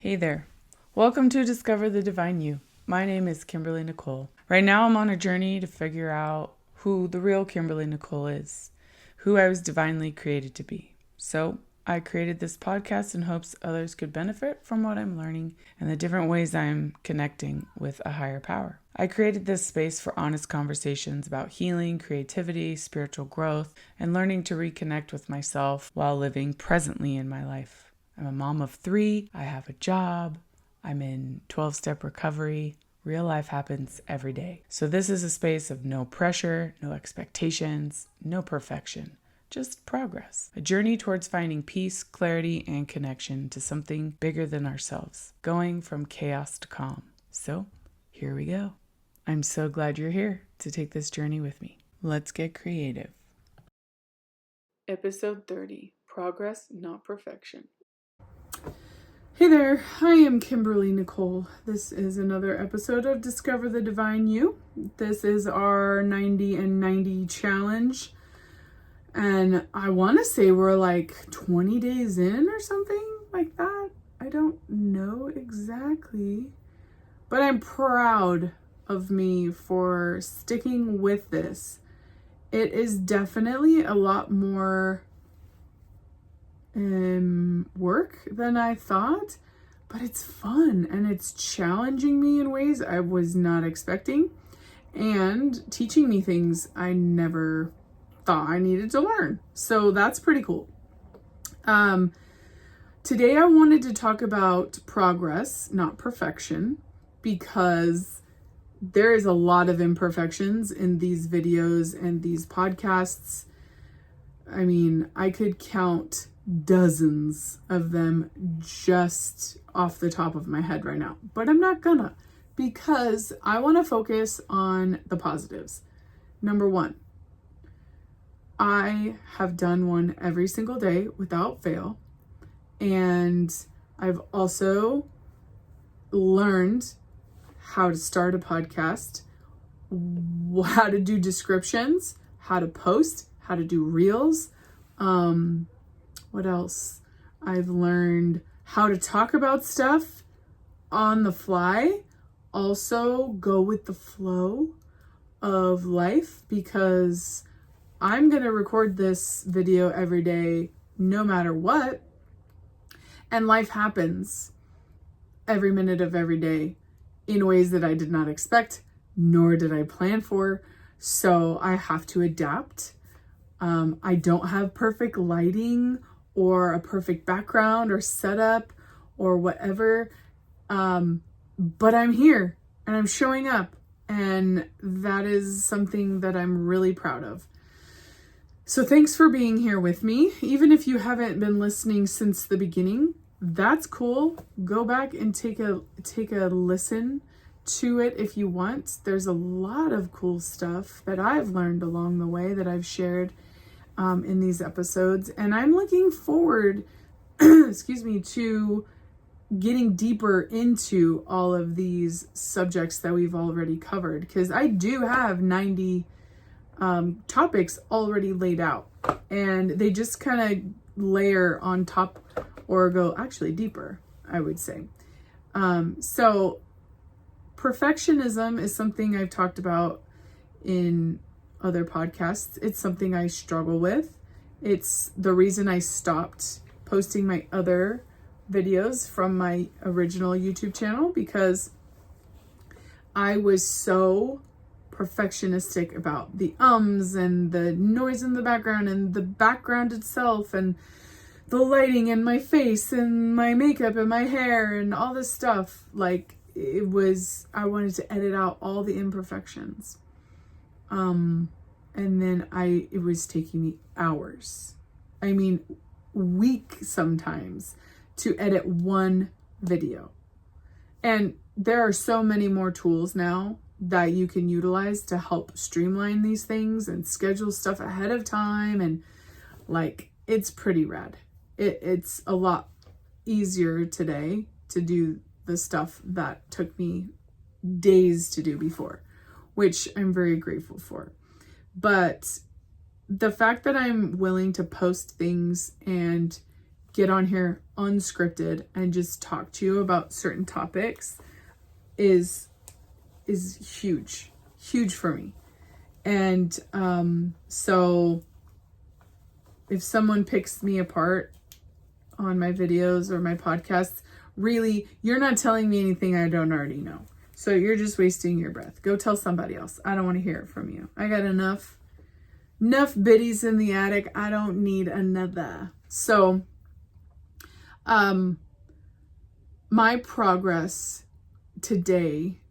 Hey there. Welcome to Discover the Divine You. My name is Kimberly Nicole. Right now I'm on a journey to figure out who the real Kimberly Nicole is, who I was divinely created to be. So I created this podcast in hopes others could benefit from what I'm learning and the different ways I'm connecting with a higher power. I created this space for honest conversations about healing, creativity, spiritual growth, and learning to reconnect with myself while living presently in my life. I'm a mom of 3. I have a job. I'm in 12-step recovery. Real life happens every day. So this is a space of no pressure, no expectations, no perfection, just progress. A journey towards finding peace, clarity, and connection to something bigger than ourselves, going from chaos to calm. So here we go. I'm so glad you're here to take this journey with me. Let's get creative. Episode 30, Progress, Not Perfection. Hey there, I am Kimberly Nicole. This is another episode of Discover the Divine You. This is our 90 and 90 challenge. And I want to say we're like 20 days in or something like that. I don't know exactly. But I'm proud of me for sticking with this. It is definitely a lot more work than I thought, but it's fun and it's challenging me in ways I was not expecting and teaching me things I never thought I needed to learn. So that's pretty cool. Today I wanted to talk about progress, not perfection, because there is a lot of imperfections in these videos and these podcasts. I mean, I could count dozens of them just off the top of my head right now, but I'm not gonna, because I want to focus on the positives. Number 1, I have done one every single day without fail, and I've also learned how to start a podcast, how to do descriptions, how to post, how to do reels. What else? I've learned how to talk about stuff on the fly. Also go with the flow of life, because I'm going to record this video every day no matter what. And life happens every minute of every day in ways that I did not expect, nor did I plan for. So I have to adapt. I don't have perfect lighting or a perfect background or setup or whatever. But I'm here and I'm showing up, and that is something that I'm really proud of. So thanks for being here with me. Even if you haven't been listening since the beginning, that's cool. Go back and take a listen to it if you want. There's a lot of cool stuff that I've learned along the way that I've shared in these episodes, and I'm looking forward to getting deeper into all of these subjects that we've already covered, because I do have 90 topics already laid out, and they just kind of layer on top or go actually deeper, I would say. So perfectionism is something I've talked about in other podcasts. It's something I struggle with. It's the reason I stopped posting my other videos from my original YouTube channel, because I was so perfectionistic about the ums and the noise in the background and the background itself and the lighting and my face and my makeup and my hair and all this stuff. Like, I wanted to edit out all the imperfections. And then it was taking me hours. I mean, weeks sometimes to edit one video. And there are so many more tools now that you can utilize to help streamline these things and schedule stuff ahead of time. And like, it's pretty rad. It's a lot easier today to do the stuff that took me days to do before, which I'm very grateful for. But the fact that I'm willing to post things and get on here unscripted and just talk to you about certain topics is huge for me. And so if someone picks me apart on my videos or my podcasts, really, you're not telling me anything I don't already know. So you're just wasting your breath. Go tell somebody else. I don't want to hear it from you. I got enough biddies in the attic. I don't need another. So my progress today,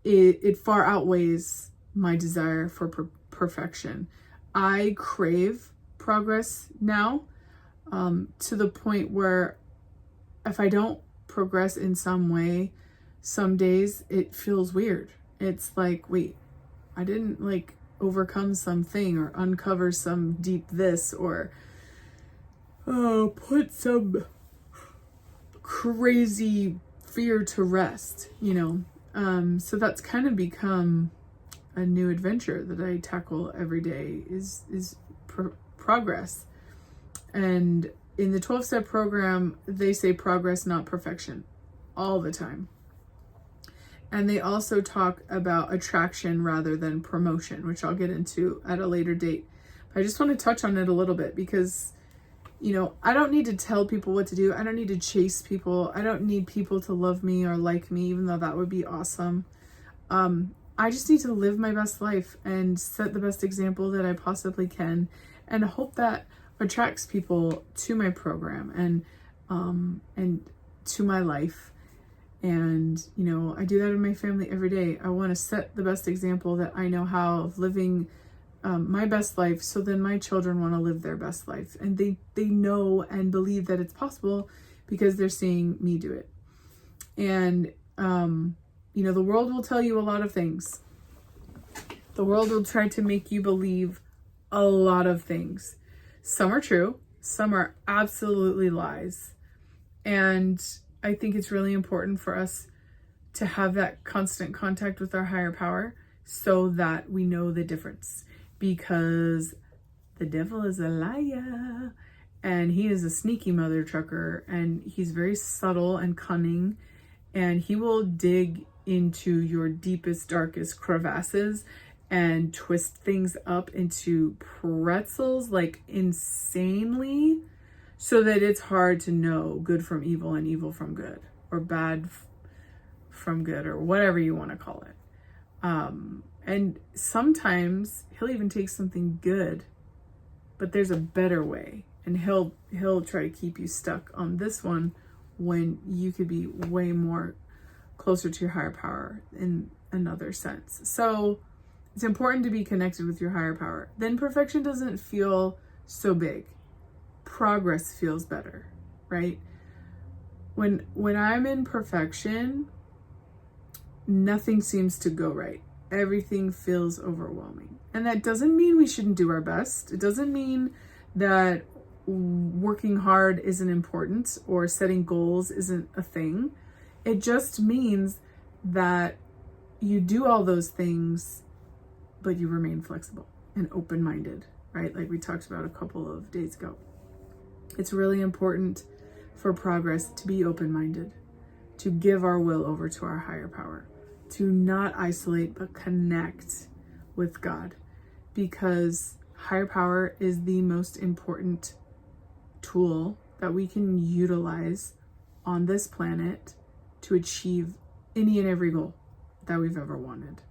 it far outweighs my desire for perfection. I crave progress now, to the point where if I don't progress in some way, some days it feels weird. It's like, wait, I didn't like overcome something or uncover some deep this or put some crazy fear to rest, so that's kind of become a new adventure that I tackle every day is progress. And in the 12-step program, they say progress, not perfection, all the time. And they also talk about attraction rather than promotion, which I'll get into at a later date. But I just want to touch on it a little bit because, I don't need to tell people what to do. I don't need to chase people. I don't need people to love me or like me, even though that would be awesome. I just need to live my best life and set the best example that I possibly can, and hope that attracts people to my program and to my life. And, I do that in my family every day. I want to set the best example that I know how of living my best life, so then my children want to live their best life. And they know and believe that it's possible because they're seeing me do it. And, the world will tell you a lot of things. The world will try to make you believe a lot of things. Some are true, some are absolutely lies. And I think it's really important for us to have that constant contact with our higher power so that we know the difference, because the devil is a liar and he is a sneaky mother trucker, and he's very subtle and cunning, and he will dig into your deepest, darkest crevasses and twist things up into pretzels like insanely, so that it's hard to know good from evil and evil from good, or bad from good, or whatever you want to call it. And sometimes he'll even take something good, but there's a better way, and he'll try to keep you stuck on this one when you could be way more closer to your higher power in another sense. So it's important to be connected with your higher power. Then perfection doesn't feel so big. Progress feels better, right? When I'm in perfection, nothing seems to go right. Everything feels overwhelming. And that doesn't mean we shouldn't do our best. It doesn't mean that working hard isn't important or setting goals isn't a thing. It just means that you do all those things, but you remain flexible and open-minded, right? Like we talked about a couple of days ago. It's really important for progress to be open-minded, to give our will over to our higher power, to not isolate, but connect with God, because higher power is the most important tool that we can utilize on this planet to achieve any and every goal that we've ever wanted.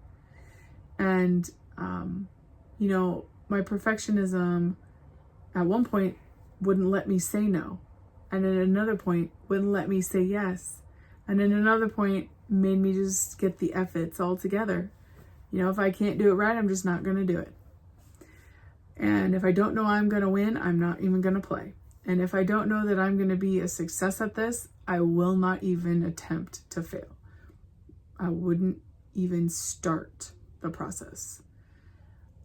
And, my perfectionism at one point wouldn't let me say no. And at another point wouldn't let me say yes. And at another point made me just get the F-its all together. If I can't do it right, I'm just not going to do it. And if I don't know I'm going to win, I'm not even going to play. And if I don't know that I'm going to be a success at this, I will not even attempt to fail. I wouldn't even start the process.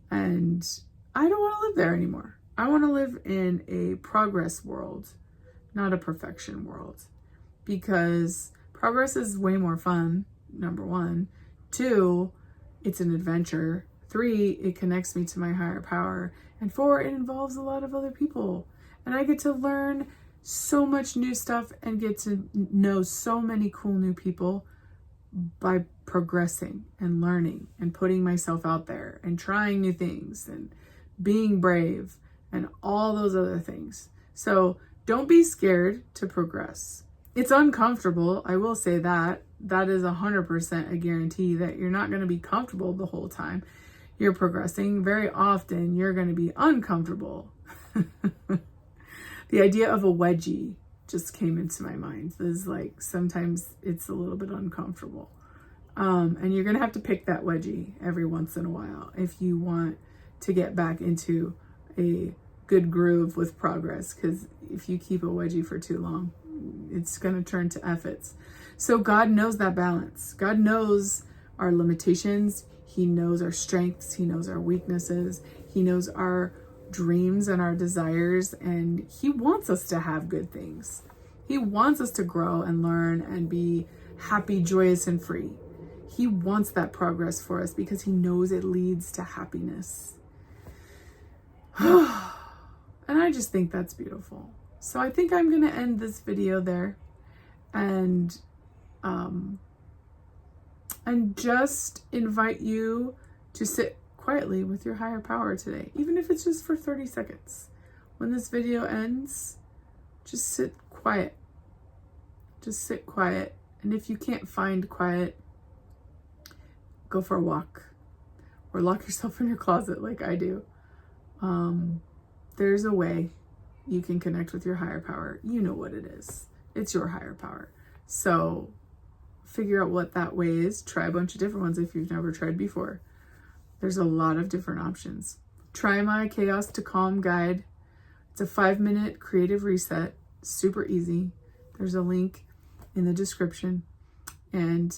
And I don't want to live there anymore. I want to live in a progress world, not a perfection world, because progress is way more fun, number one. 2, it's an adventure. 3, it connects me to my higher power. And 4, it involves a lot of other people. And I get to learn so much new stuff and get to know so many cool new people by progressing and learning and putting myself out there and trying new things and being brave and all those other things. So don't be scared to progress. It's uncomfortable. I will say that. That is 100% a guarantee that you're not going to be comfortable the whole time you're progressing. Very often you're going to be uncomfortable. The idea of a wedgie just came into my mind. This is like, sometimes it's a little bit uncomfortable. And you're going to have to pick that wedgie every once in a while if you want to get back into a good groove with progress. Because if you keep a wedgie for too long, it's going to turn to efforts. So God knows that balance. God knows our limitations. He knows our strengths. He knows our weaknesses. He knows our dreams and our desires. And He wants us to have good things. He wants us to grow and learn and be happy, joyous, and free. He wants that progress for us because He knows it leads to happiness. And I just think that's beautiful. So I think I'm going to end this video there and just invite you to sit quietly with your higher power today, even if it's just for 30 seconds. When this video ends, just sit quiet. Just sit quiet. And if you can't find quiet, go for a walk or lock yourself in your closet like I do. There's a way you can connect with your higher power. You know what it is. It's your higher power. So figure out what that way is. Try a bunch of different ones if you've never tried before. There's a lot of different options. Try my Chaos to Calm guide. It's a 5-minute creative reset. Super easy. There's a link in the description. And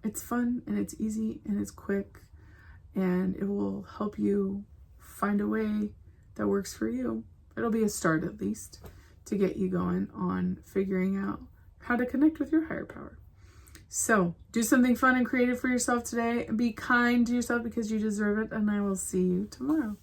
it's fun and it's easy and it's quick. And it will help you find a way that works for you. It'll be a start at least to get you going on figuring out how to connect with your higher power. So do something fun and creative for yourself today and be kind to yourself because you deserve it. And I will see you tomorrow.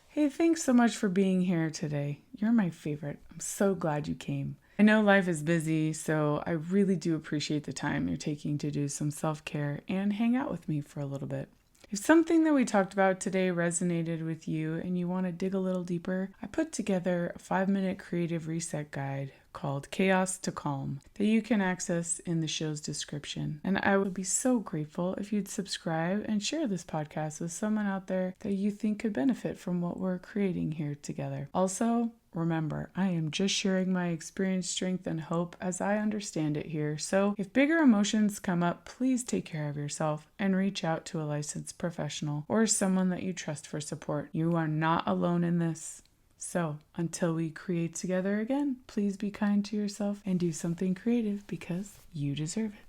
Hey, thanks so much for being here today. You're my favorite. I'm so glad you came. I know life is busy, so I really do appreciate the time you're taking to do some self-care and hang out with me for a little bit. If something that we talked about today resonated with you and you want to dig a little deeper, I put together a 5-minute creative reset guide called Chaos to Calm that you can access in the show's description. And I would be so grateful if you'd subscribe and share this podcast with someone out there that you think could benefit from what we're creating here together. Also, remember, I am just sharing my experience, strength, and hope as I understand it here. So if bigger emotions come up, please take care of yourself and reach out to a licensed professional or someone that you trust for support. You are not alone in this. So until we create together again, please be kind to yourself and do something creative because you deserve it.